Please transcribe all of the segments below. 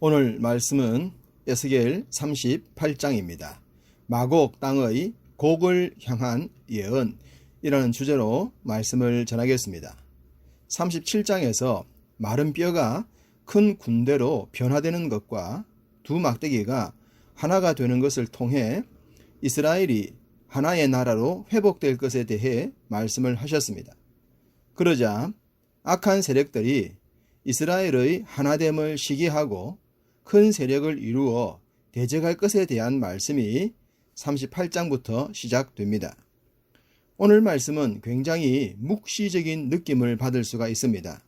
오늘 말씀은 에스겔 38장입니다. 마곡 땅의 곡을 향한 예언이라는 주제로 말씀을 전하겠습니다. 37장에서 마른 뼈가 큰 군대로 변화되는 것과 두 막대기가 하나가 되는 것을 통해 이스라엘이 하나의 나라로 회복될 것에 대해 말씀을 하셨습니다. 그러자 악한 세력들이 이스라엘의 하나됨을 시기하고 큰 세력을 이루어 대적할 것에 대한 말씀이 38장부터 시작됩니다. 오늘 말씀은 굉장히 묵시적인 느낌을 받을 수가 있습니다.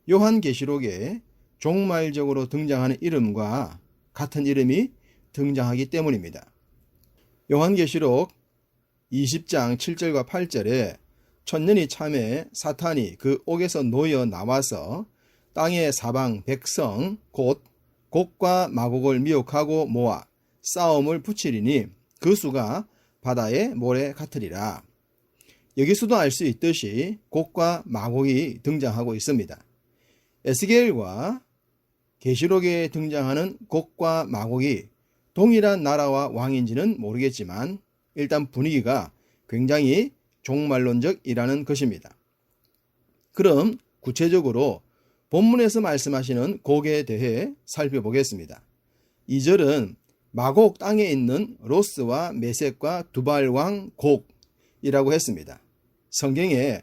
요한계시록에 종말적으로 등장하는 이름과 같은 이름이 등장하기 때문입니다. 요한계시록 20장 7절과 8절에 천년이 참에 사탄이 그 옥에서 놓여 나와서 땅의 사방 백성 곧 곡과 마곡을 미혹하고 모아 싸움을 붙이리니 그 수가 바다의 모래 같으리라. 여기서도 알 수 있듯이 곡과 마곡이 등장하고 있습니다. 에스겔과 계시록에 등장하는 곡과 마곡이 동일한 나라와 왕인지는 모르겠지만 일단 분위기가 굉장히 종말론적이라는 것입니다. 그럼 구체적으로 본문에서 말씀하시는 곡에 대해 살펴보겠습니다. 2절은 마곡 땅에 있는 로스와 메섹과 두발 왕 곡이라고 했습니다. 성경에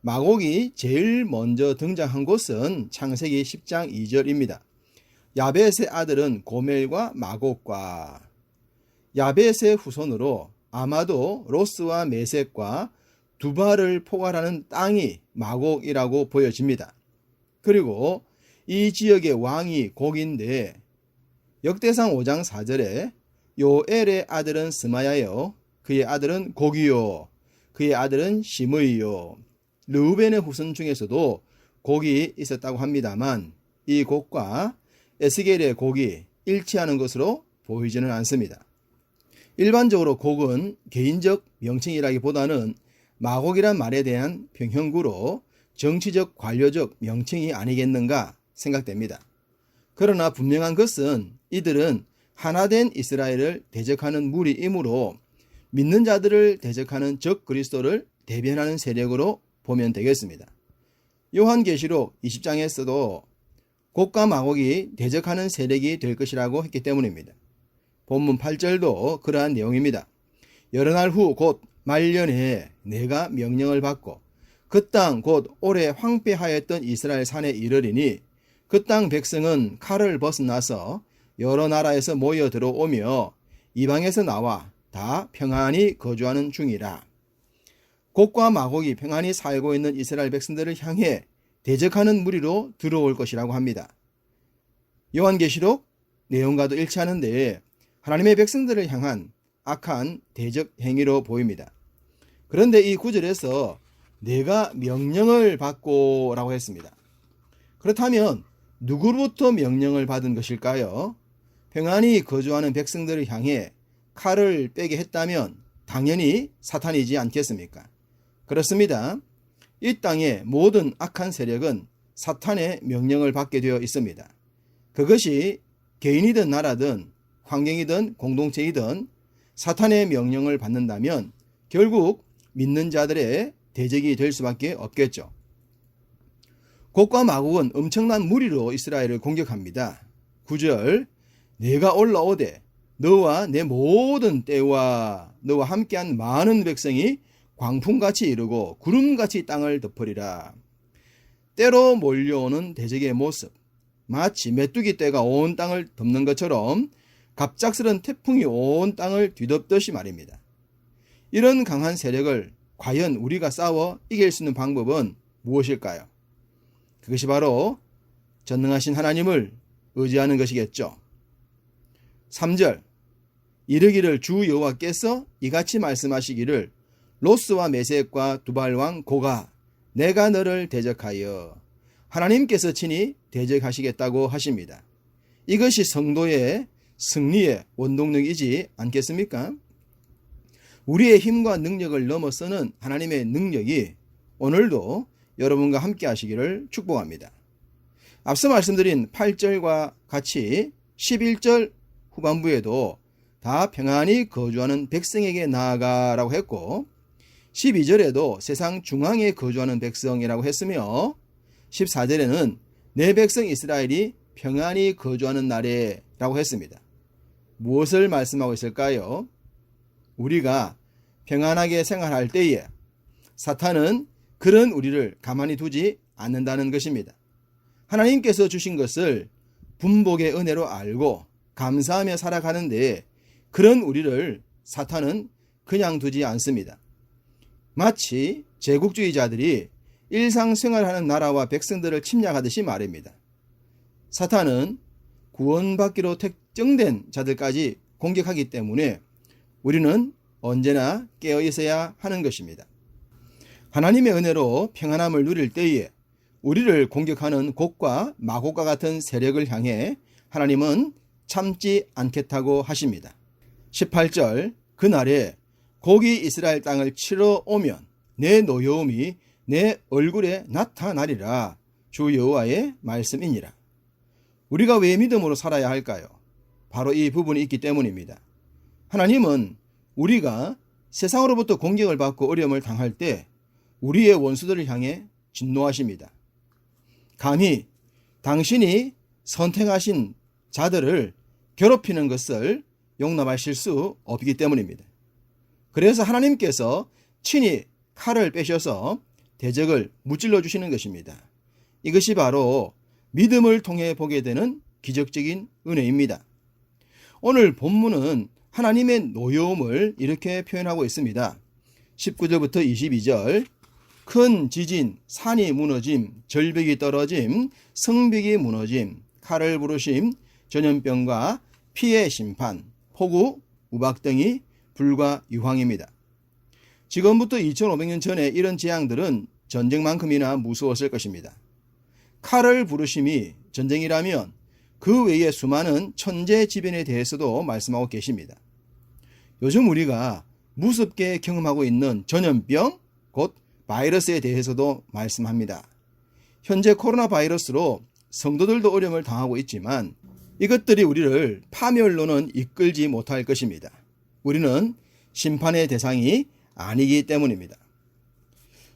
마곡이 제일 먼저 등장한 곳은 창세기 10장 2절입니다. 야벳의 아들은 고멜과 마곡과 야벳의 후손으로 아마도 로스와 메섹과 두발을 포괄하는 땅이 마곡이라고 보여집니다. 그리고 이 지역의 왕이 곡인데 역대상 5장 4절에 요엘의 아들은 스마야요 그의 아들은 곡이요 그의 아들은 시므이요 르우벤의 후손 중에서도 곡이 있었다고 합니다만 이 곡과 에스겔의 곡이 일치하는 것으로 보이지는 않습니다. 일반적으로 곡은 개인적 명칭이라기보다는 마곡이란 말에 대한 평형구로 정치적 관료적 명칭이 아니겠는가 생각됩니다. 그러나 분명한 것은 이들은 하나된 이스라엘을 대적하는 무리이므로 믿는 자들을 대적하는 적 그리스도를 대변하는 세력으로 보면 되겠습니다. 요한계시록 20장에서도 곡과 마곡이 대적하는 세력이 될 것이라고 했기 때문입니다. 본문 8절도 그러한 내용입니다. 여러 날 후 곧 말년에 내가 명령을 받고 그 땅 곧 오래 황폐하였던 이스라엘 산에 이르리니 그 땅 백성은 칼을 벗어나서 여러 나라에서 모여 들어오며 이방에서 나와 다 평안히 거주하는 중이라. 곡과 마곡이 평안히 살고 있는 이스라엘 백성들을 향해 대적하는 무리로 들어올 것이라고 합니다. 요한계시록 내용과도 일치하는데 하나님의 백성들을 향한 악한 대적 행위로 보입니다. 그런데 이 구절에서 내가 명령을 받고 라고 했습니다. 그렇다면 누구로부터 명령을 받은 것일까요? 평안히 거주하는 백성들을 향해 칼을 빼게 했다면 당연히 사탄이지 않겠습니까? 그렇습니다. 이 땅의 모든 악한 세력은 사탄의 명령을 받게 되어 있습니다. 그것이 개인이든 나라든 환경이든 공동체이든 사탄의 명령을 받는다면 결국 믿는 자들의 대적이 될 수밖에 없겠죠. 곡과 마곡은 엄청난 무리로 이스라엘을 공격합니다. 9절 내가 올라오되 너와 내 모든 때와 너와 함께한 많은 백성이 광풍같이 이르고 구름같이 땅을 덮으리라. 때로 몰려오는 대적의 모습 마치 메뚜기 떼가 온 땅을 덮는 것처럼 갑작스런 태풍이 온 땅을 뒤덮듯이 말입니다. 이런 강한 세력을 과연 우리가 싸워 이길 수 있는 방법은 무엇일까요? 그것이 바로 전능하신 하나님을 의지하는 것이겠죠. 3절 이르기를 주 여호와께서 이같이 말씀하시기를 로스와 메섹과 두발왕 고가 내가 너를 대적하여 하나님께서 친히 대적하시겠다고 하십니다. 이것이 성도의 승리의 원동력이지 않겠습니까? 우리의 힘과 능력을 넘어서는 하나님의 능력이 오늘도 여러분과 함께 하시기를 축복합니다. 앞서 말씀드린 8절과 같이 11절 후반부에도 다 평안히 거주하는 백성에게 나아가라고 했고 12절에도 세상 중앙에 거주하는 백성이라고 했으며 14절에는 내 백성 이스라엘이 평안히 거주하는 날에 라고 했습니다. 무엇을 말씀하고 있을까요? 우리가 평안하게 생활할 때에 사탄은 그런 우리를 가만히 두지 않는다는 것입니다. 하나님께서 주신 것을 분복의 은혜로 알고 감사하며 살아가는데 그런 우리를 사탄은 그냥 두지 않습니다. 마치 제국주의자들이 일상생활하는 나라와 백성들을 침략하듯이 말입니다. 사탄은 구원받기로 특정된 자들까지 공격하기 때문에 우리는 언제나 깨어 있어야 하는 것입니다. 하나님의 은혜로 평안함을 누릴 때에 우리를 공격하는 곡과 마곡과 같은 세력을 향해 하나님은 참지 않겠다고 하십니다. 18절 그날에 곡이 이스라엘 땅을 치러 오면 내 노여움이 내 얼굴에 나타나리라 주 여호와의 말씀이니라. 우리가 왜 믿음으로 살아야 할까요? 바로 이 부분이 있기 때문입니다. 하나님은 우리가 세상으로부터 공격을 받고 어려움을 당할 때 우리의 원수들을 향해 진노하십니다. 감히 당신이 선택하신 자들을 괴롭히는 것을 용납하실 수 없기 때문입니다. 그래서 하나님께서 친히 칼을 빼셔서 대적을 무찔러 주시는 것입니다. 이것이 바로 믿음을 통해 보게 되는 기적적인 은혜입니다. 오늘 본문은 하나님의 노여움을 이렇게 표현하고 있습니다. 19절부터 22절 큰 지진, 산이 무너짐, 절벽이 떨어짐, 성벽이 무너짐, 칼을 부르심, 전염병과 피해 심판, 폭우, 우박 등이 불과 유황입니다. 지금부터 2500년 전에 이런 재앙들은 전쟁만큼이나 무서웠을 것입니다. 칼을 부르심이 전쟁이라면 그 외의 수많은 천재지변에 대해서도 말씀하고 계십니다. 요즘 우리가 무섭게 경험하고 있는 전염병, 곧 바이러스에 대해서도 말씀합니다. 현재 코로나 바이러스로 성도들도 어려움을 당하고 있지만 이것들이 우리를 파멸로는 이끌지 못할 것입니다. 우리는 심판의 대상이 아니기 때문입니다.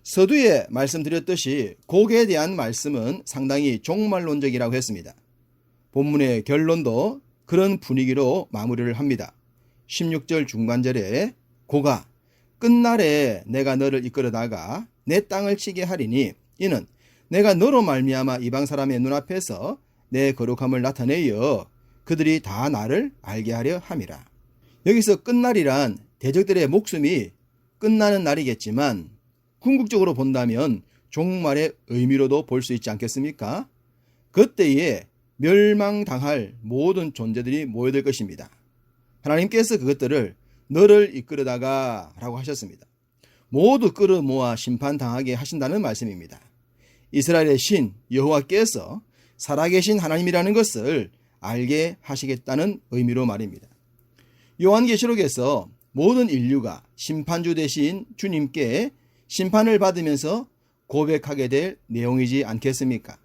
서두에 말씀드렸듯이 곡에 대한 말씀은 상당히 종말론적이라고 했습니다. 본문의 결론도 그런 분위기로 마무리를 합니다. 16절 중반절에 곡아 끝날에 내가 너를 이끌어다가 내 땅을 치게 하리니 이는 내가 너로 말미암아 이방 사람의 눈앞에서 내 거룩함을 나타내어 그들이 다 나를 알게 하려 함이라. 여기서 끝날이란 대적들의 목숨이 끝나는 날이겠지만 궁극적으로 본다면 종말의 의미로도 볼 수 있지 않겠습니까? 그때에 멸망당할 모든 존재들이 모여들 것입니다. 하나님께서 그것들을 너를 이끌어다가 라고 하셨습니다. 모두 끌어모아 심판당하게 하신다는 말씀입니다. 이스라엘의 신 여호와께서 살아계신 하나님이라는 것을 알게 하시겠다는 의미로 말입니다. 요한계시록에서 모든 인류가 심판주 되신 주님께 심판을 받으면서 고백하게 될 내용이지 않겠습니까?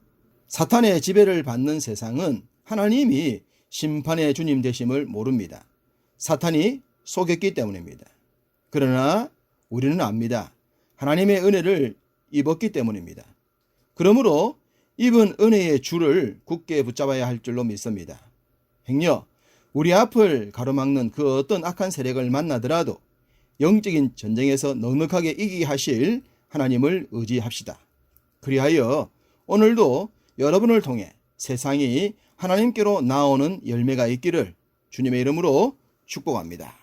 사탄의 지배를 받는 세상은 하나님이 심판의 주님 되심을 모릅니다. 사탄이 속였기 때문입니다. 그러나 우리는 압니다. 하나님의 은혜를 입었기 때문입니다. 그러므로 입은 은혜의 줄을 굳게 붙잡아야 할 줄로 믿습니다. 행여 우리 앞을 가로막는 그 어떤 악한 세력을 만나더라도 영적인 전쟁에서 넉넉하게 이기게 하실 하나님을 의지합시다. 그리하여 오늘도 여러분을 통해 세상이 하나님께로 나오는 열매가 있기를 주님의 이름으로 축복합니다.